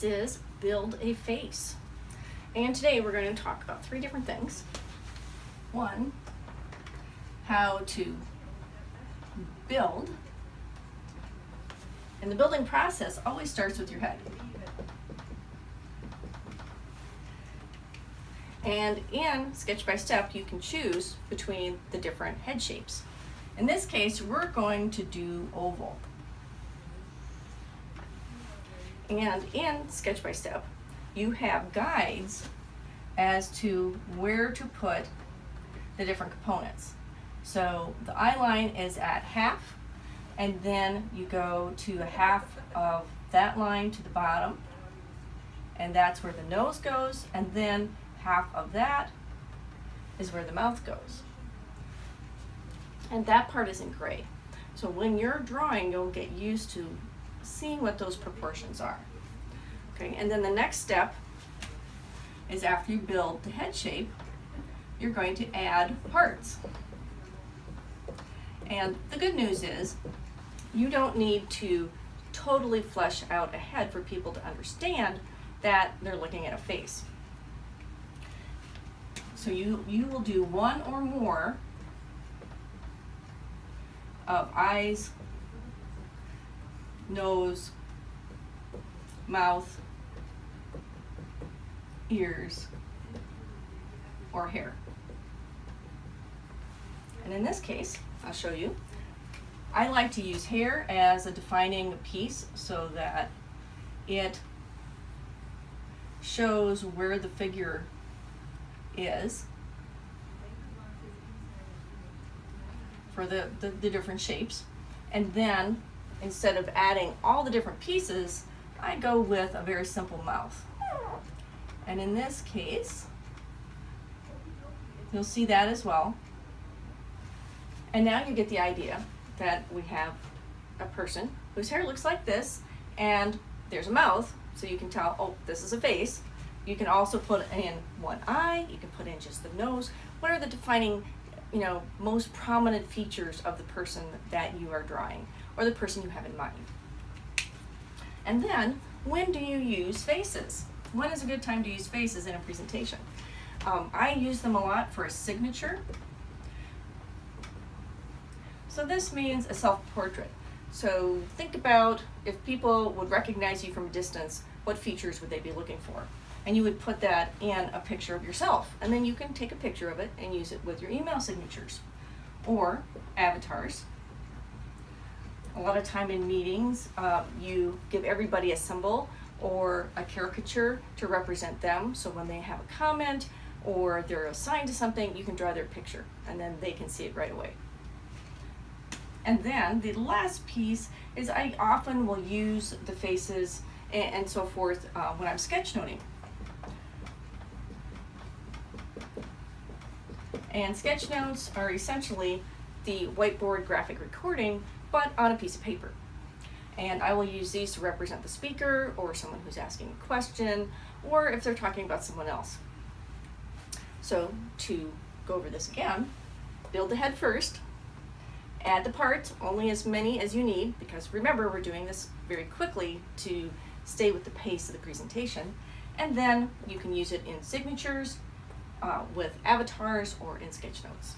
This is build a face. And today we're going to talk about 3 different things. 1, how to build. And the building process always starts with your head. And in Sketch by Step, you can choose between the different head shapes. In this case, we're going to do oval. And in Sketch by Step, you have guides as to where to put the different components. So the eye line is at half, and then you go to a half of that line to the bottom, and that's where the nose goes, and then half of that is where the mouth goes. And that part is in gray. So when you're drawing, you'll get used to seeing what those proportions are. Okay, and then the next step is after you build the head shape, you're going to add parts. And the good news is you don't need to totally flesh out a head for people to understand that they're looking at a face. So you will do 1 or more of eyes, nose, mouth, ears, or hair. And in this case, I'll show you. I like to use hair as a defining piece so that it shows where the figure is for the different shapes. And then instead of adding all the different pieces, I go with a very simple mouth. And in this case, you'll see that as well. And now you get the idea that we have a person whose hair looks like this, and there's a mouth, so you can tell, oh, this is a face. You can also put in one eye, you can put in just the nose. What are the defining, most prominent features of the person that you are drawing, or the person you have in mind? And then, when do you use faces? When is a good time to use faces in a presentation? I use them a lot for a signature. So this means a self-portrait. So think about if people would recognize you from a distance, what features would they be looking for? And you would put that in a picture of yourself, and then you can take a picture of it and use it with your email signatures or avatars. A lot of time in meetings, you give everybody a symbol or a caricature to represent them, so when they have a comment or they're assigned to something, you can draw their picture and then they can see it right away. And then the last piece is I often will use the faces and so forth when I'm sketchnoting. And sketch notes are essentially the whiteboard graphic recording, but on a piece of paper. And I will use these to represent the speaker or someone who's asking a question, or if they're talking about someone else. So to go over this again, build the head first, add the parts, only as many as you need, because remember, we're doing this very quickly to stay with the pace of the presentation. And then you can use it in signatures, with avatars, or in sketch notes.